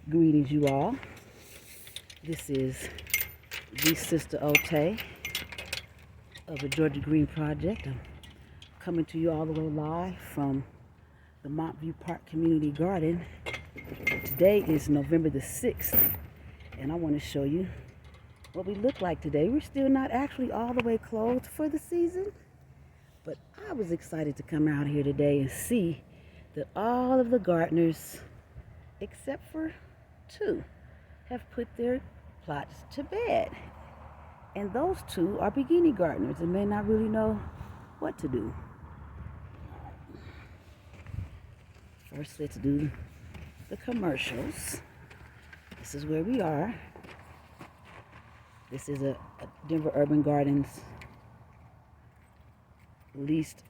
Greetings, you all. This is the Sister Ote of the Georgia Green Project. I'm coming to you all the way live from the Montview Park Community Garden. Today is November the 6th, and I want to show you what we look like today. We're still not actually all the way closed for the season, but I was excited to come out here today and see that all of the gardeners, except for two, have put their plots to bed. And those two are beginning gardeners and may not really know what to do. First, let's do the commercials. This is where we are. This is a Denver Urban Gardens leased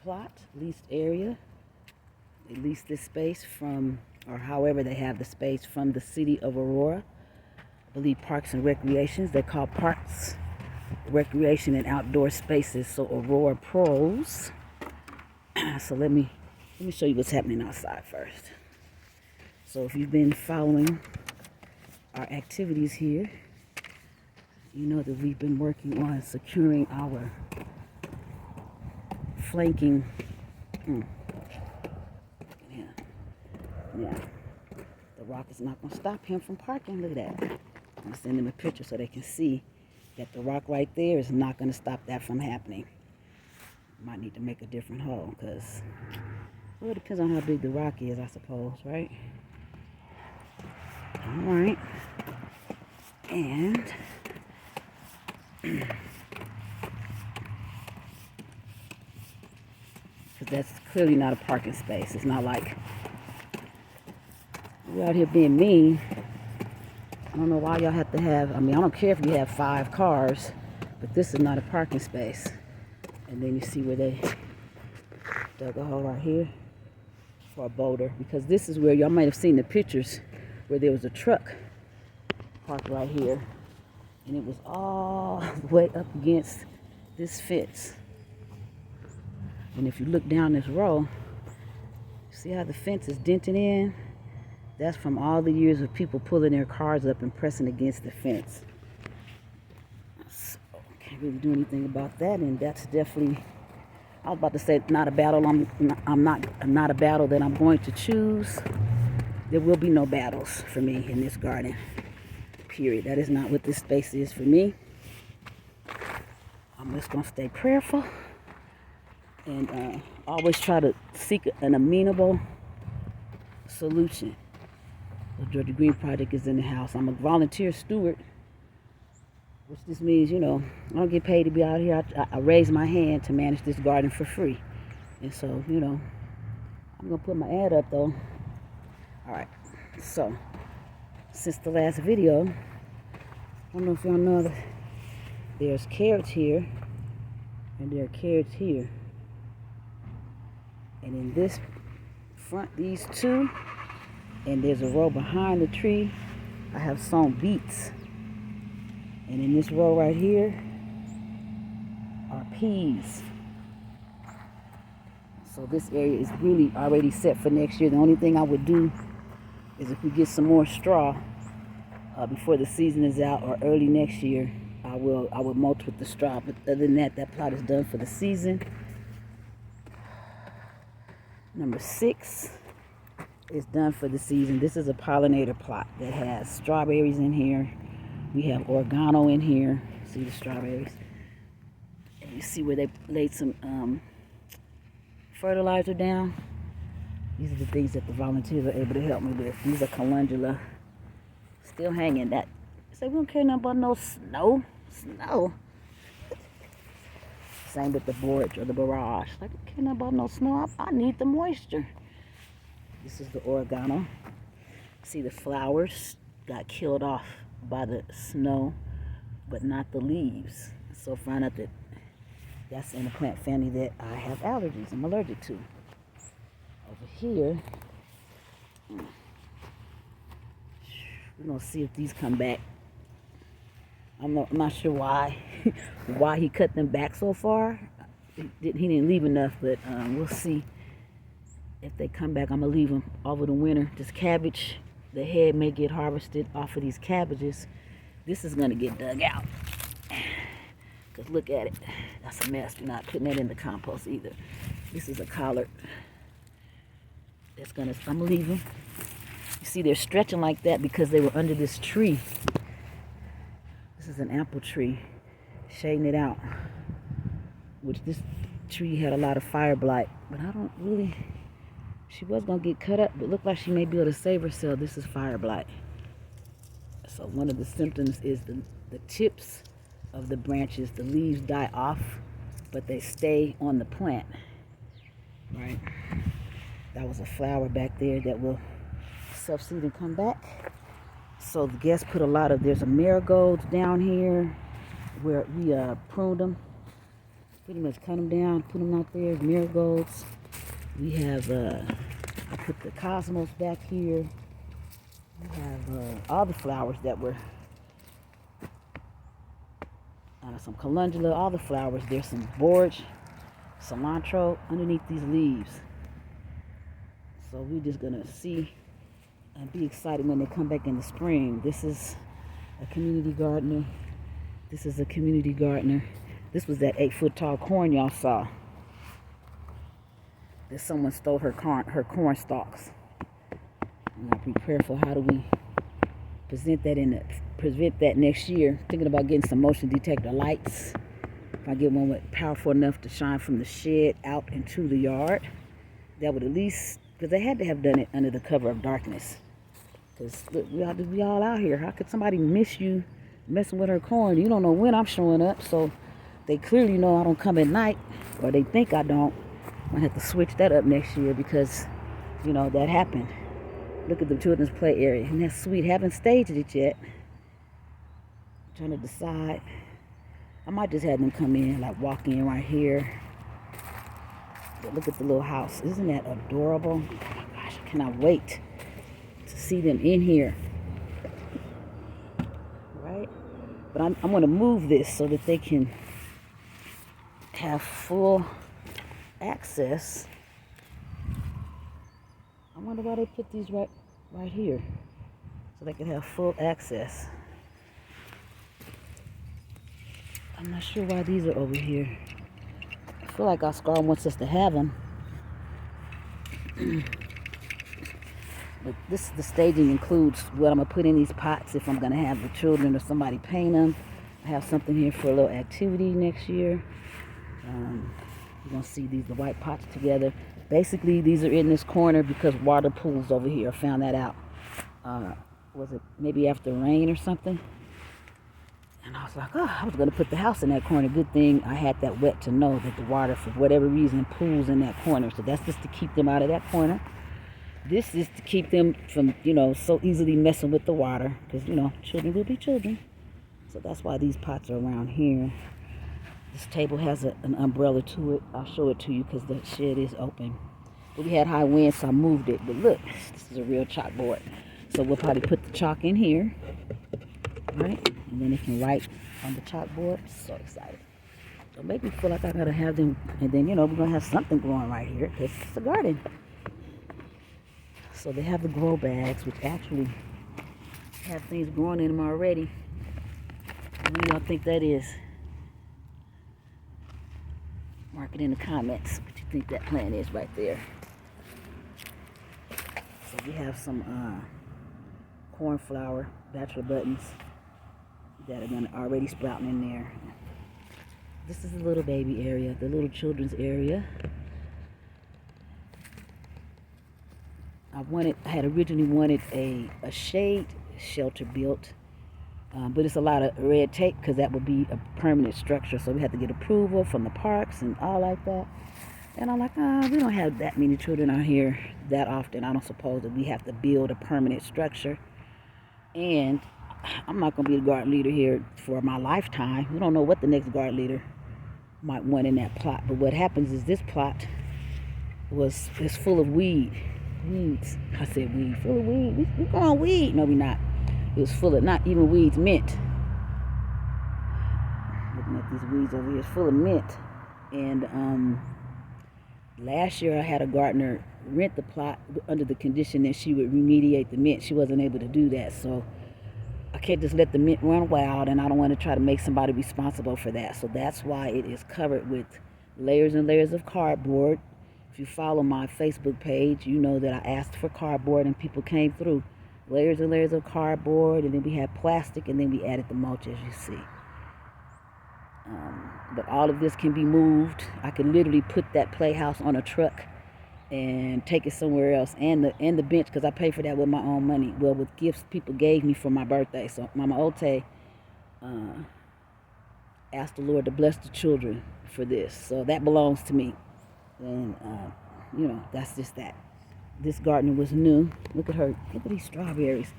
plot, leased area. They lease this space from, or however they have the space, from the city of Aurora. I believe Parks and Recreations. They call Parks, Recreation, and Outdoor Spaces, so Aurora Pros. So let me show you what's happening outside first. So if you've been following our activities here, you know that we've been working on securing our flanking. Yeah, the rock is not going to stop him from parking. Look at that. I'm going to send them a picture so they can see that the rock right there is not going to stop that from happening. Might need to make a different hole because, well, it depends on how big the rock is, I suppose, right? All right. And because that's clearly not a parking space. It's not like we're out here being mean. I don't know why y'all have to have, I don't care if you have 5 cars, but this is not a parking space. And then you see where they dug a hole right here for a boulder, because this is where y'all might have seen the pictures where there was a truck parked right here, and it was all the way up against this fence. And if you look down this row, see how the fence is dented in? That's from all the years of people pulling their cars up and pressing against the fence. So, can't really do anything about that, and that's definitely, I was about to say, not a battle. I'm not a battle that I'm going to choose. There will be no battles for me in this garden. Period. That is not what this space is for me. I'm just gonna stay prayerful and always try to seek an amenable solution. The Georgia Green Project is in the house. I'm a volunteer steward, which just means, I don't get paid to be out here. I raise my hand to manage this garden for free. And so, I'm going to put my ad up, though. All right. So, since the last video, I don't know if y'all know that there's carrots here, and there are carrots here. And in this front, these two, and there's a row behind the tree, I have sown beets. And in this row right here are peas. So this area is really already set for next year. The only thing I would do is if we get some more straw before the season is out, or early next year, I would mulch with the straw. But other than that, that plot is done for the season. Number 6 is done for the season. This is a pollinator plot that has strawberries in here. We have oregano in here. See the strawberries? And you see where they laid some fertilizer down? These are the things that the volunteers are able to help me with. These are calendula. Still hanging. That say we don't care nothing about no snow. Snow. Same with the borage or the barrage. Like, I don't care nothing about no snow. I need the moisture. This is the oregano. See, the flowers got killed off by the snow, but not the leaves. So find out that that's in a plant family that I have allergies. I'm allergic to. Over here, we're gonna see if these come back. I'm not sure why why he cut them back so far. He didn't leave enough, but we'll see if they come back. I'm gonna leave them over the winter. This cabbage the head may get harvested off of these cabbages. This is going to get dug out. Because look at it. That's a mess. We're not putting that in the compost either. This is a collard. That's going to, I'm going to leave them. You see, they're stretching like that because they were under this tree. This is an apple tree, shading it out. Which this tree had a lot of fire blight. But I don't really, she was going to get cut up, but it looked like she may be able to save herself. This is fire blight. So one of the symptoms is the tips of the branches, the leaves die off, but they stay on the plant, right? That was a flower back there that will self-seed and come back. So the guests put a lot of, there's a marigolds down here where we pruned them, pretty much cut them down, put them out there, marigolds. We have, I put the cosmos back here. We have all the flowers that were, some calendula, all the flowers. There's some borage, cilantro underneath these leaves. So we're just gonna see and be excited when they come back in the spring. This is a community gardener. This is a community gardener. This was that 8-foot tall corn y'all saw. That someone stole her corn stalks. We gotta be careful. How do we prevent that next year? Thinking about getting some motion detector lights. If I get one with powerful enough to shine from the shed out into the yard, that would at least, because they had to have done it under the cover of darkness. Because look, we all out here. How could somebody miss you messing with her corn? You don't know when I'm showing up, so they clearly know I don't come at night, or they think I don't. I'm gonna have to switch that up next year because, you know, that happened. Look at the children's play area. And that's sweet. Haven't staged it yet. I'm trying to decide. I might just have them come in, like walk in right here. But look at the little house. Isn't that adorable? Oh my gosh, I cannot wait to see them in here. Right? But I'm going to move this so that they can have full access. I wonder why they put these right here, so they can have full access. I'm not sure why these are over here. I feel like Oscar wants us to have them. But the staging includes what I'm going to put in these pots if I'm going to have the children or somebody paint them. I have something here for a little activity next year. You're going to see the white pots together. Basically, these are in this corner because water pools over here. I found that out. Was it maybe after rain or something? And I was like, oh, I was going to put the house in that corner. Good thing I had that wet to know that the water, for whatever reason, pools in that corner. So that's just to keep them out of that corner. This is to keep them from, so easily messing with the water. Because, children will be children. So that's why these pots are around here. This table has an umbrella to it. I'll show it to you because the shed is open. But we had high winds, so I moved it. But look, this is a real chalkboard. So we'll probably put the chalk in here, right? And then they can write on the chalkboard. So excited. So make me feel like I gotta have them. And then, we're gonna have something growing right here because it's a garden. So they have the grow bags, which actually have things growing in them already. What do y'all think that is? Mark it in the comments what you think that plant is right there. So we have some cornflower, bachelor buttons that are gonna already sprouting in there. This is the little baby area, the little children's area. I had originally wanted a shade shelter built. But it's a lot of red tape because that would be a permanent structure. So we had to get approval from the parks and all like that. And I'm like, we don't have that many children out here that often. I don't suppose that we have to build a permanent structure. And I'm not going to be the garden leader here for my lifetime. We don't know what the next garden leader might want in that plot. But what happens is this plot is full of weeds. I said weed. Full of weed. We're growing weed. No, we're not. It was full of, not even weeds, mint. Looking at these weeds over here, it's full of mint. And last year I had a gardener rent the plot under the condition that she would remediate the mint. She wasn't able to do that, so I can't just let the mint run wild, and I don't want to try to make somebody responsible for that. So that's why it is covered with layers and layers of cardboard. If you follow my Facebook page, you know that I asked for cardboard and people came through. Layers and layers of cardboard, and then we had plastic, and then we added the mulch, as you see. But all of this can be moved. I can literally put that playhouse on a truck and take it somewhere else, and the bench, because I pay for that with my own money. Well, with gifts people gave me for my birthday. So Mama Ote asked the Lord to bless the children for this. So that belongs to me. And, that's just that. This gardener was new. Look at her. Look at these strawberries.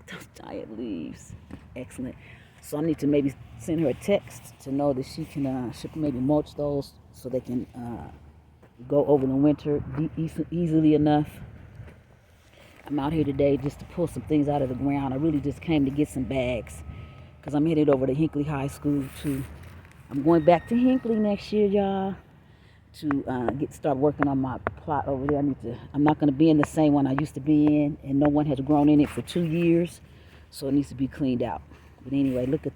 Those giant leaves. Excellent. So I need to maybe send her a text to know that she can maybe mulch those so they can go over the winter easily enough. I'm out here today just to pull some things out of the ground. I really just came to get some bags because I'm headed over to Hinckley High School I'm going back to Hinckley next year, y'all, to start working on my plot over there. I'm not going to be in the same one I used to be in, and no one has grown in it for 2 years, so it needs to be cleaned out. But anyway, look at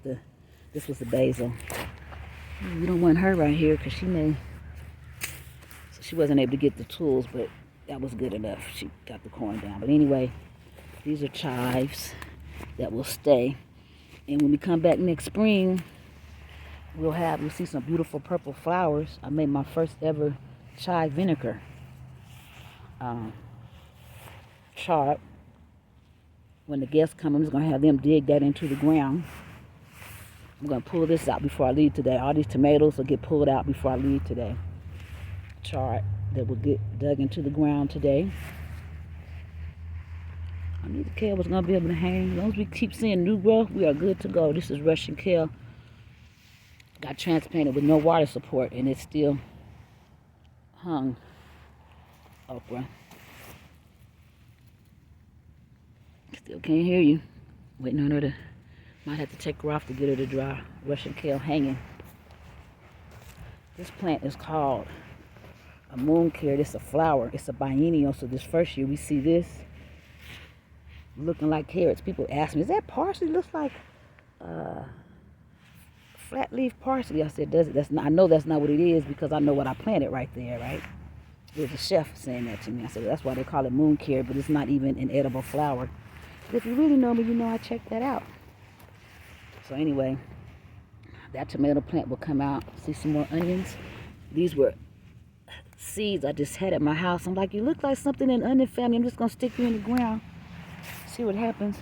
this was the basil. We don't want her right here because she wasn't able to get the tools, but that was good enough. She got the corn down. But anyway, these are chives that will stay. And when we come back next spring, we'll see some beautiful purple flowers. I made my first ever chive vinegar chard. When the guests come, I'm just going to have them dig that into the ground. I'm going to pull this out before I leave today. All these tomatoes will get pulled out before I leave today. Chard that will get dug into the ground today. I knew the kale was going to be able to hang. As long as we keep seeing new growth, we are good to go. This is Russian kale. Got transplanted with no water support, and it's still hung. Okra. Still can't hear you. Waiting on her to, might have to take her off to get her to dry. Russian kale hanging. This plant is called a moon carrot. It's a flower. It's a biennial. So this first year we see this looking like carrots. People ask me, is that parsley? It looks like flat leaf parsley. I said, does it? That's not, I know that's not what it is because I know what I planted right there, right? There's a chef saying that to me. I said, well, that's why they call it moon carrot, but it's not even an edible flower. But if you really know me, you know I checked that out. So anyway, that tomato plant will come out. See some more onions. These were seeds I just had at my house. I'm like, you look like something in the onion family. I'm just going to stick you in the ground. See what happens.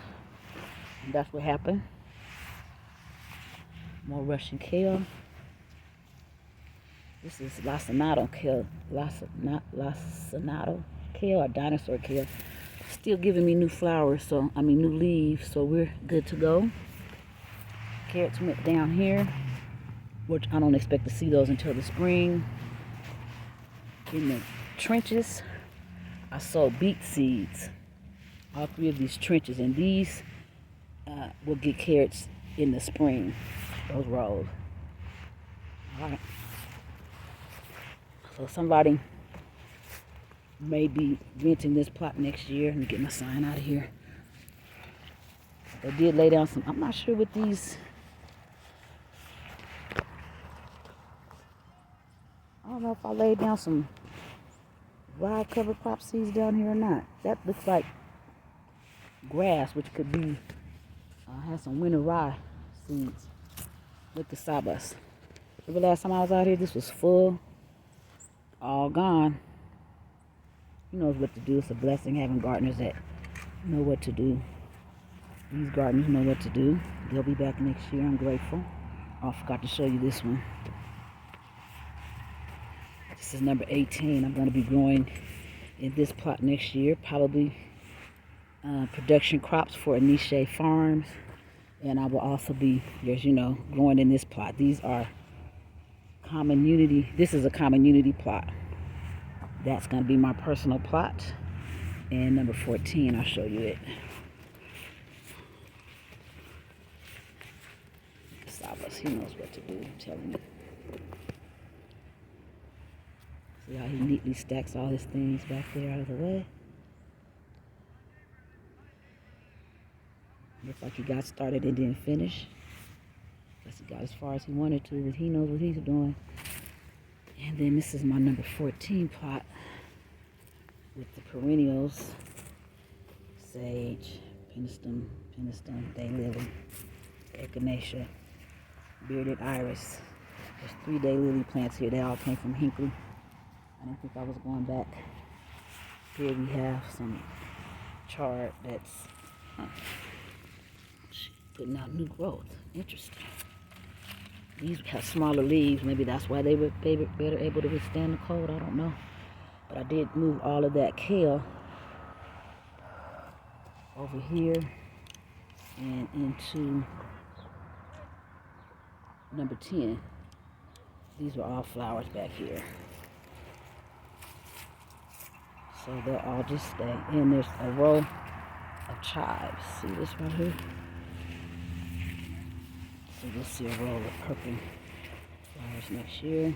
And that's what happened. More Russian kale. This is lacinato kale. Lacinato kale or dinosaur kale. Still giving me new flowers, new leaves, so we're good to go. Carrots went down here, which I don't expect to see those until the spring. In the trenches, I sowed beet seeds. All 3 of these trenches, and these will get carrots in the spring. Those rows. All right. So somebody may be renting this plot next year. Let me get my sign out of here. They did lay down some, I'm not sure what these, I don't know if I laid down some rye cover crop seeds down here or not. That looks like grass, which could be, has some winter rye seeds. Look at sabas. Every last time I was out here, this was full, all gone. He knows what to do. It's a blessing having gardeners that know what to do. These gardeners know what to do. They'll be back next year. I'm grateful. Oh, I forgot to show you this one. This is number 18. I'm going to be growing in this plot next year. Probably production crops for Anisha Farms. And I will also be, as you know, growing in this plot. These are common unity. This is a common unity plot. That's going to be my personal plot. And number 14, I'll show you it. Sabas, he knows what to do, I'm telling you. See how he neatly stacks all his things back there out of the way. Looks like he got started and didn't finish. Guess he got as far as he wanted to, but he knows what he's doing. And then this is my number 14 pot with the perennials. Sage, Penistone, daylily, echinacea, bearded iris. There's 3 daylily plants here. They all came from Hinckley. I didn't think I was going back. Here we have some chard that's putting out new growth. Interesting. These have smaller leaves. Maybe that's why they were better able to withstand the cold. I don't know. But I did move all of that kale over here and into number 10. These were all flowers back here. So they'll all just stay. And there's a row of chives. See this right here? So you'll see a row of purple flowers next year.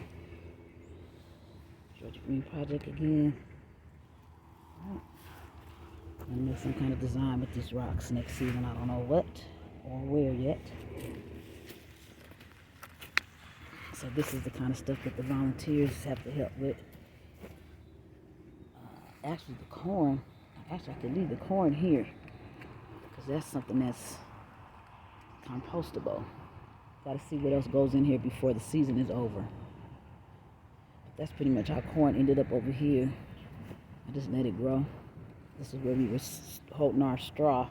Georgia Green Project again. Right. I'm gonna make some kind of design with these rocks next season. I don't know what or where yet. So this is the kind of stuff that the volunteers have to help with. Actually, the corn. Actually, I could leave the corn here because that's something that's compostable. Got to see what else goes in here before the season is over. But that's pretty much how corn ended up over here. I just let it grow. This is where we were holding our straw,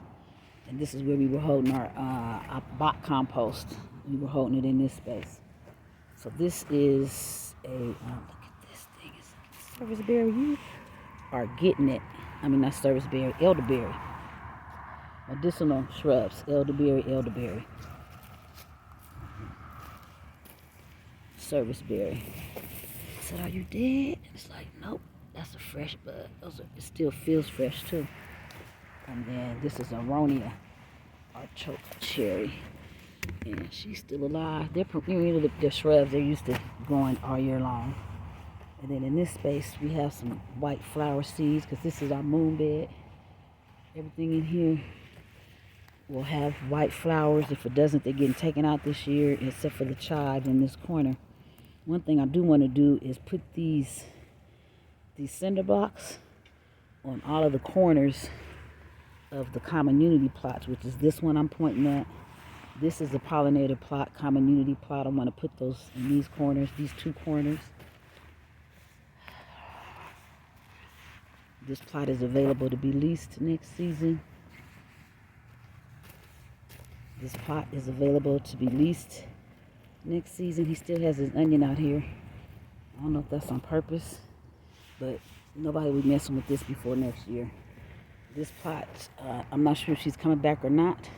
and this is where we were holding our bot compost. We were holding it in this space. So this is a look at this thing. It's serviceberry. You are getting it. I mean, not serviceberry, elderberry. Medicinal shrubs, elderberry. Serviceberry. I said, are you dead? It's like, nope, that's a fresh bud. It still feels fresh too. And then this is Aurora artichoke cherry. And she's still alive. They're shrubs, they're used to growing all year long. And then in this space, we have some white flower seeds because this is our moon bed. Everything in here will have white flowers. If it doesn't, they're getting taken out this year, except for the chives in this corner. One thing I do want to do is put these cinder blocks on all of the corners of the common unity plots, which is this one I'm pointing at. This is a pollinator plot, common unity plot. I want to put those in these corners, these 2 corners. This plot is available to be leased next season. This plot is available to be leased next season. He still has his onion out here. I don't know if that's on purpose, but nobody will be messing with this before next year. This plot, I'm not sure if she's coming back or not,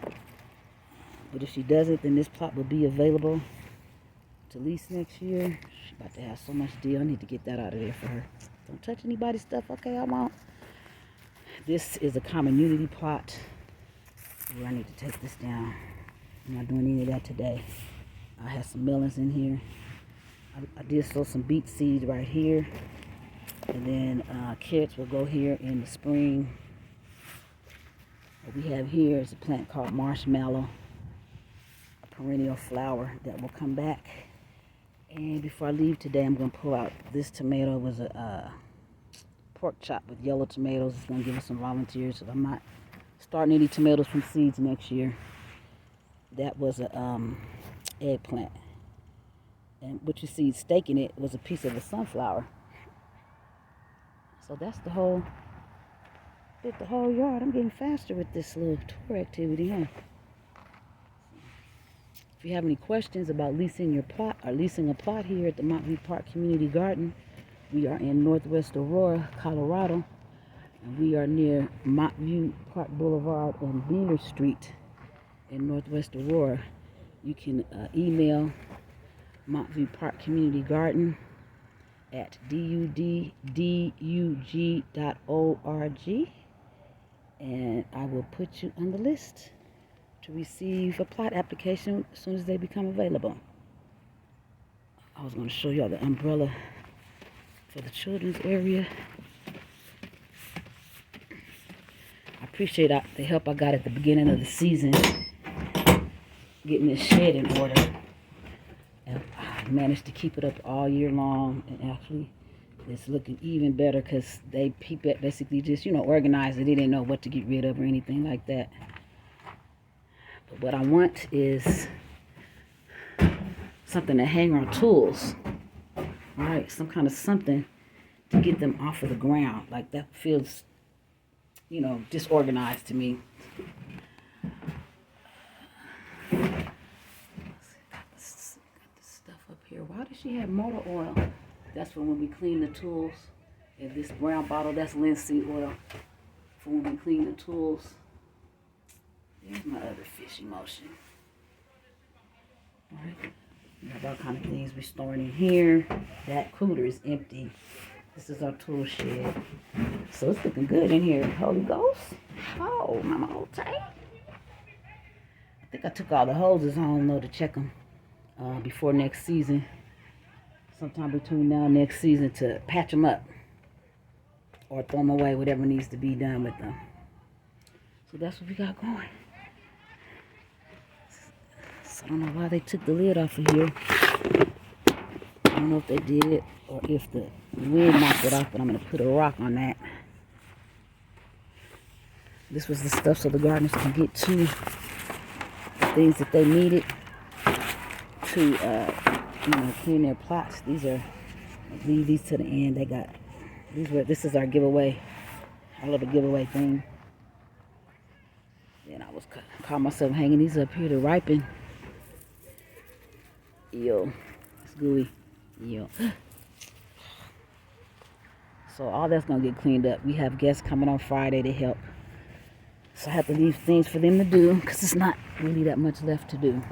but if she doesn't, then this plot will be available to lease next year. She's about to have so much deal. I need to get that out of there for her. Don't touch anybody's stuff. Okay, I won't. This is a common unity plot. Ooh, I need to take this down. I'm not doing any of that today. I have some melons in here. I did sow some beet seeds right here. And then carrots will go here in the spring. What we have here is a plant called marshmallow, a perennial flower that will come back. And before I leave today, I'm going to pull out this tomato. It was a pork chop with yellow tomatoes. It's going to give us some volunteers, so I'm not starting any tomatoes from seeds next year. That was a eggplant. And what you see staking it was a piece of a sunflower. So that's the whole yard. I'm getting faster with this little tour activity, huh? If you have any questions about leasing your plot or leasing a plot here at the Montview Park Community Garden, we are in Northwest Aurora, Colorado, and we are near Montview Park Boulevard and Beamer Street in Northwest Aurora. You can email Montview Park Community Garden at duddug.org, and I will put you on the list to receive a plot application as soon as they become available. I was going to show y'all the umbrella for the children's area. I appreciate the help I got at the beginning of the season, getting this shed in order. And I managed to keep it up all year long, and actually it's looking even better because they basically just, organized it. They didn't know what to get rid of or anything like that. But what I want is something to hang on tools. All right, some kind of something to get them off of the ground. Like, that feels, disorganized to me. Got this stuff up here. Why does she have motor oil? That's for when we clean the tools. And this brown bottle, that's linseed oil for when we clean the tools. There's my other fishy motion. All right. We have all kind of things we're storing in here. That cooler is empty. This is our tool shed. So it's looking good in here. Holy Ghost. Oh, Mama Old Tay. I think I took all the hoses home, though, to check them before next season. Sometime between now and next season to patch them up. Or throw them away, whatever needs to be done with them. So that's what we got going. So I don't know why they took the lid off of here. I don't know if they did it or if the wind knocked it off, but I'm going to put a rock on that. This was the stuff so the gardeners can get to the things that they needed to, clean their plots. These are, leave these to the end. They got, this is our giveaway, our little giveaway thing. Then I was caught myself hanging these up here to ripen. Ew, it's gooey. Ew. So all that's gonna get cleaned up. We have guests coming on Friday to help. So I have to leave things for them to do because it's not really that much left to do.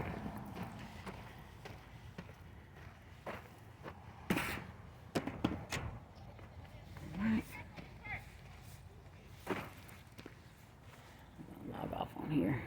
Alright. Log off on here.